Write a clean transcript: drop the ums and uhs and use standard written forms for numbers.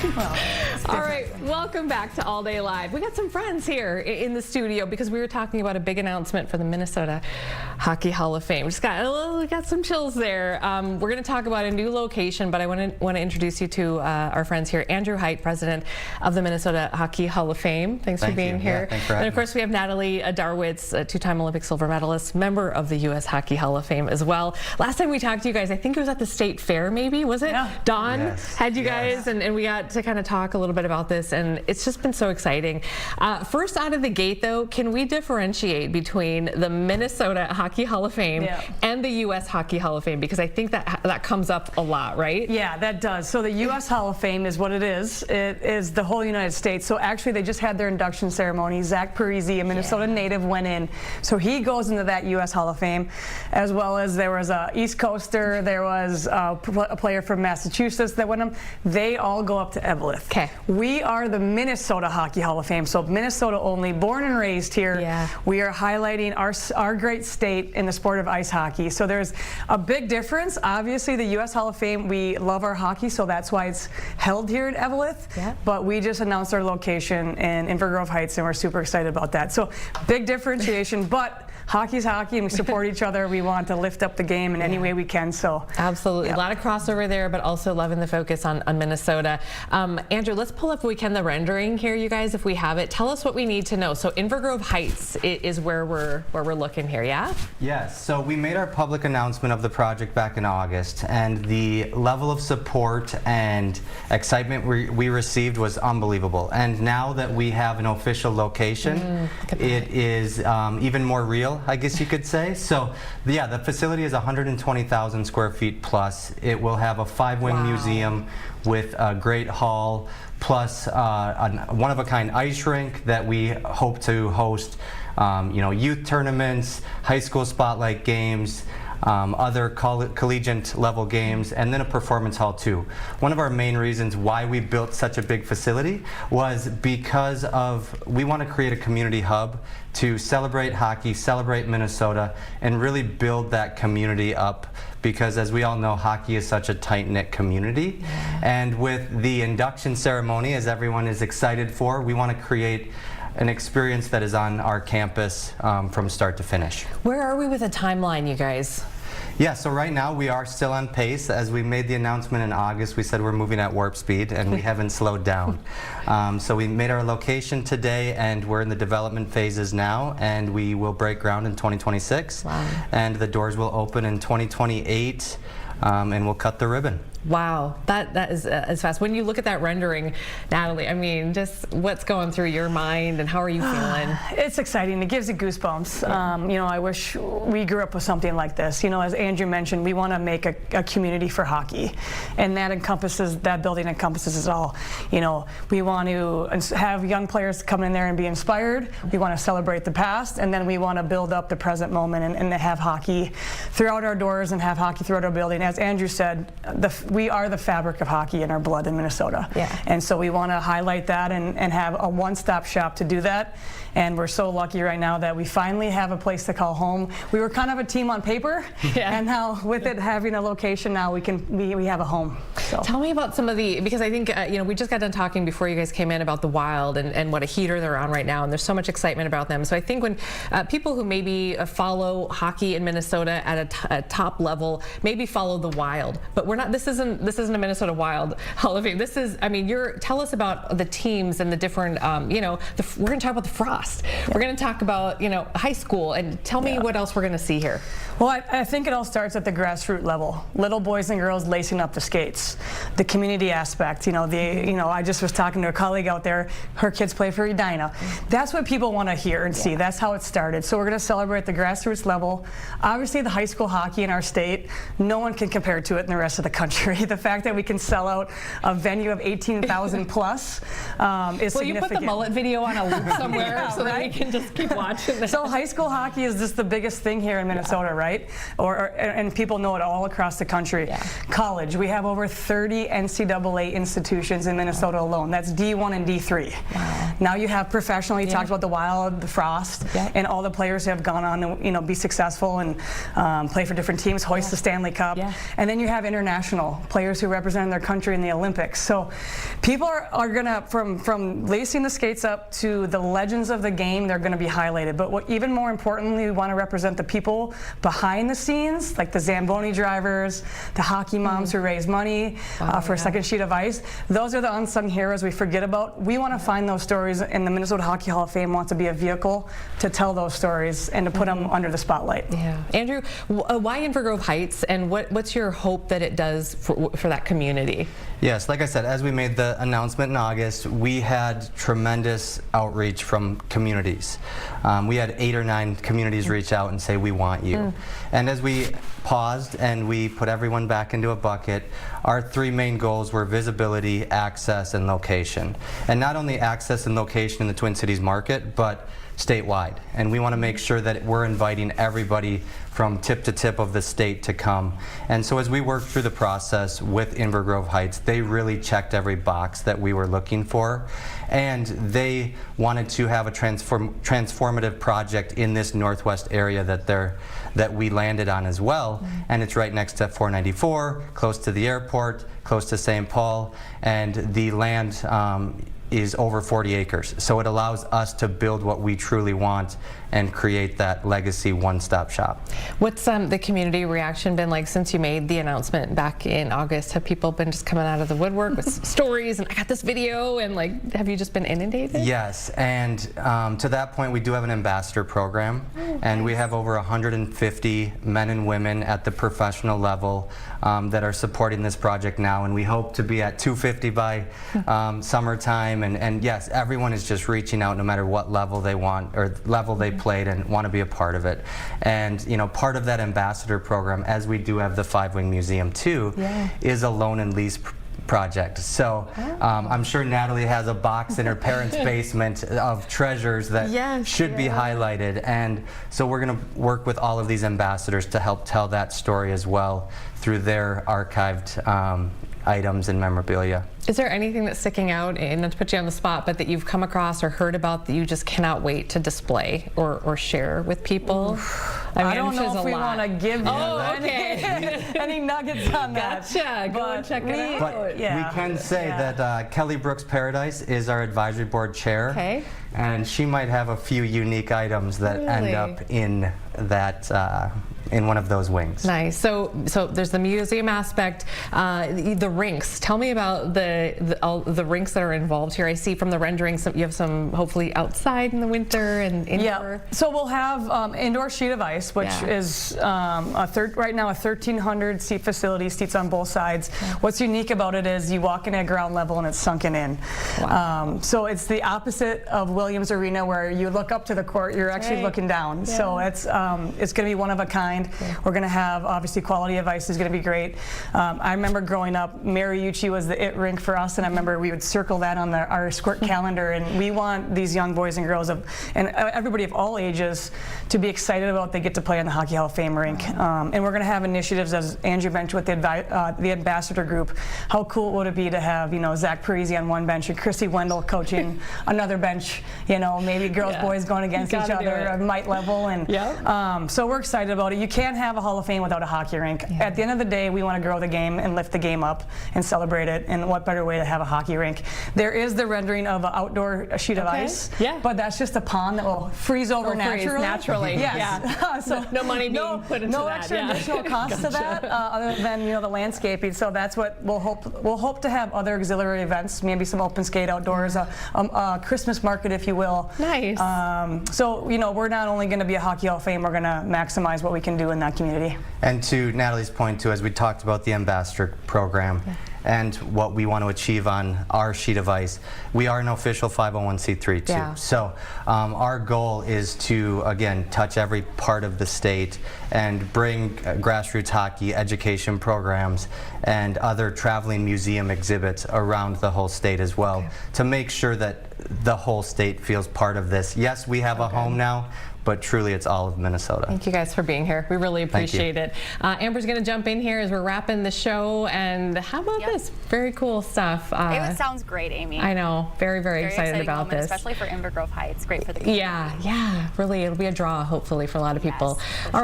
Well, all right, welcome back to All Day Live. We got some friends here in the studio because we were talking about a big announcement for the Minnesota Hockey Hall of Fame. Just got some chills there. We're going to talk about a new location, but I want to introduce you to our friends here. Andrew Height, president of the Minnesota Hockey Hall of Fame. Thanks for being here. Yeah, thanks for having and of course, we have Natalie Darwitz, a two-time Olympic silver medalist, member of the U.S. Hockey Hall of Fame as well. Last time we talked to you guys, I think it was at the State Fair, maybe, was it? Yeah. Dawn had you guys, and we got to kind of talk a little bit about this, and it's just been so exciting. First out of the gate, though, can we differentiate between the Minnesota Hockey Hall of Fame and the U.S. Hockey Hall of Fame? Because I think that comes up a lot, right? Yeah, that does. So the U.S. Hall of Fame is what it is. It is the whole United States. So actually, they just had their induction ceremony. Zach Parisi, a Minnesota native, went in. So he goes into that U.S. Hall of Fame, as well as there was a East Coaster, there was a player from Massachusetts that went in. They all go up to Eveleth. Okay. We are the Minnesota Hockey Hall of Fame, so Minnesota only, born and raised here. Yeah. We are highlighting our great state in the sport of ice hockey. So there's a big difference. Obviously, the U.S. Hall of Fame, we love our hockey, so that's why it's held here at Eveleth. Yeah. But we just announced our location in Inver Heights, and we're super excited about that. So big differentiation, but hockey's hockey, and we support each other. We want to lift up the game in any way we can. So absolutely, a lot of crossover there, but also loving the focus on Minnesota. Andrew, let's pull up, if we can, the rendering here, you guys, if we have it. Tell us what we need to know. So Inver Heights is where we're looking here, yeah? Yes, so we made our public announcement of the project back in August, and the level of support and excitement we received was unbelievable. And now that we have an official location, it is even more real, I guess you could say. So yeah, the facility is 120,000 square feet plus. It will have a 5-wing museum with a great hall, plus a one-of-a-kind ice rink that we hope to host youth tournaments, high school spotlight games, other collegiate level games, and then a performance hall too. One of our main reasons why we built such a big facility was because we want to create a community hub to celebrate hockey, celebrate Minnesota, and really build that community up, because as we all know, hockey is such a tight-knit community. And with the induction ceremony, as everyone is excited for, we want to create an experience that is on our campus from start to finish. Where are we with a timeline, you guys? Yeah, so right now we are still on pace. As we made the announcement in August, we said we're moving at warp speed, and we haven't slowed down. So we made our location today, and we're in the development phases now, and we will break ground in 2026. Wow. And the doors will open in 2028, and we'll cut the ribbon. Wow, that is fast. When you look at that rendering, Natalie, I mean, just what's going through your mind, and how are you feeling? It's exciting. It gives you goosebumps. I wish we grew up with something like this. As Andrew mentioned, we want to make a community for hockey, and that building encompasses it all. We want to have young players come in there and be inspired. We want to celebrate the past, and then we want to build up the present moment and have hockey throughout our doors and have hockey throughout our building. As Andrew said, we are the fabric of hockey in our blood in Minnesota. Yeah. And so we want to highlight that and have a one-stop shop to do that. And we're so lucky right now that we finally have a place to call home. We were kind of a team on paper, and now with it having a location, now we have a home. So. Tell me about some of because I think we just got done talking before you guys came in about the Wild and what a heater they're on right now, and there's so much excitement about them. So I think when people who maybe follow hockey in Minnesota at a top level maybe follow the Wild, but we're not. This isn't a Minnesota Wild Hall of Fame. This is, tell us about the teams and the different, we're going to talk about the Frost. Yeah. We're going to talk about, high school, and tell me what else we're going to see here. Well, I think it all starts at the grassroots level. Little boys and girls lacing up the skates. The community aspect, I just was talking to a colleague out there, her kids play for Edina. That's what people want to hear and see. That's how it started. So we're going to celebrate the grassroots level. Obviously, the high school hockey in our state, no one can compare to it in the rest of the country. The fact that we can sell out a venue of 18,000 plus is significant. Well, you put the mullet video on a loop somewhere so that we can just keep watching this. So high school hockey is just the biggest thing here in Minnesota, right? And people know it all across the country. Yeah. College, we have over 30 NCAA institutions in Minnesota alone. That's D1 and D3. Wow. Now you have professional. You talked about the Wild, the Frost, and all the players who have gone on to be successful and play for different teams, hoist the Stanley Cup. And then you have international players who represent their country in the Olympics. So people are going to, from lacing the skates up to the legends of the game, they're going to be highlighted. But what even more importantly, we want to represent the people behind the scenes, like the Zamboni drivers, the hockey moms who raise money for a second sheet of ice. Those are the unsung heroes we forget about. We want to find those stories, and the Minnesota Hockey Hall of Fame wants to be a vehicle to tell those stories and to put them under the spotlight. Yeah. Andrew, why Inver Grove Heights, and what's your hope that it does for that community? Yes, like I said, as we made the announcement in August, we had tremendous outreach from communities. We had 8 or 9 communities reach out and say, we want you. And as we paused and we put everyone back into a bucket, our 3 main goals were visibility, access, and location. And not only access and location in the Twin Cities market, but statewide. And we want to make sure that we're inviting everybody from tip to tip of the state to come. And so as we worked through the process with Inver Grove Heights, they really checked every box that we were looking for. And they wanted to have a transformative project in this northwest area that we landed on as well. And it's right next to 494, close to the airport, close to St. Paul, and the land is over 40 acres. So it allows us to build what we truly want and create that legacy one-stop shop. What's the community reaction been like since you made the announcement back in August? Have people been just coming out of the woodwork with stories and I got this video, and like, have you just been inundated? Yes, and to that point we do have an ambassador program, and we have over 150 men and women at the professional level that are supporting this project now, and we hope to be at 250 by summertime. And yes, everyone is just reaching out no matter what level they want or level they played and want to be a part of it. And part of that ambassador program, as we do have the 5-Wing Museum too, is a loan and lease project. So I'm sure Natalie has a box in her parents' basement of treasures that should be highlighted. And so we're going to work with all of these ambassadors to help tell that story as well through their archived items and memorabilia. Is there anything that's sticking out, and not to put you on the spot, but that you've come across or heard about that you just cannot wait to display or share with people? I don't know if we want to give you okay. any nuggets on that. Gotcha. Go and check it out. But we can say that Kelly Brooks Paradise is our advisory board chair. Okay. And she might have a few unique items that end up in that in one of those wings. Nice. So there's the museum aspect, the rinks. Tell me about the rinks that are involved here. I see from the renderings you have some hopefully outside in the winter and indoor. Yeah. So we'll have indoor sheet of ice, which is right now a 1,300 seat facility, seats on both sides. What's unique about it is you walk in at ground level and it's sunken in. Wow. So it's the opposite of Williams Arena, where you look up to the court, you're actually looking down. So it's going to be one of a kind. We're going to have, obviously, quality of ice is going to be great. I remember growing up, Mariucci was the it rink for us, and I remember we would circle that on our squirt calendar, and we want these young boys and girls and everybody of all ages to be excited about they get to play in the Hockey Hall of Fame rink. And we're going to have initiatives, as Andrew mentioned, with the ambassador group. How cool would it be to have, Zach Parisi on one bench and Chrissy Wendell coaching another bench, maybe girls, boys going against each other at might level. And so we're excited about it. You can't have a Hall of Fame without a hockey rink. At the end of the day, we want to grow the game and lift the game up and celebrate it, and what better way to have a hockey rink. There is the rendering of an outdoor sheet of ice, but that's just a pond that will freeze over naturally. Yes. So no money being put into no that. extra additional cost to that other than the landscaping. So that's what we'll hope to have other auxiliary events, maybe some open skate outdoors, a Christmas market, if you will. Nice. So we're not only going to be a Hockey Hall of Fame, we're going to maximize what we can do in that community. And to Natalie's point too, as we talked about the ambassador program and what we want to achieve on our sheet of ice, we are an official 501c3 too. So our goal is to, again, touch every part of the state and bring grassroots hockey education programs and other traveling museum exhibits around the whole state as well, to make sure that the whole state feels part of this. Yes, we have a home now, but truly it's all of Minnesota. Thank you guys for being here. We really Thank you. appreciate it. Amber's going to jump in here as we're wrapping the show. And how about this? Very cool stuff. It sounds great, Amy. I know. Very, very excited exciting about moment, this. especially for Inver Grove Heights. Great for the community. Yeah, really. It'll be a draw, hopefully, for a lot of people. Yes, All right.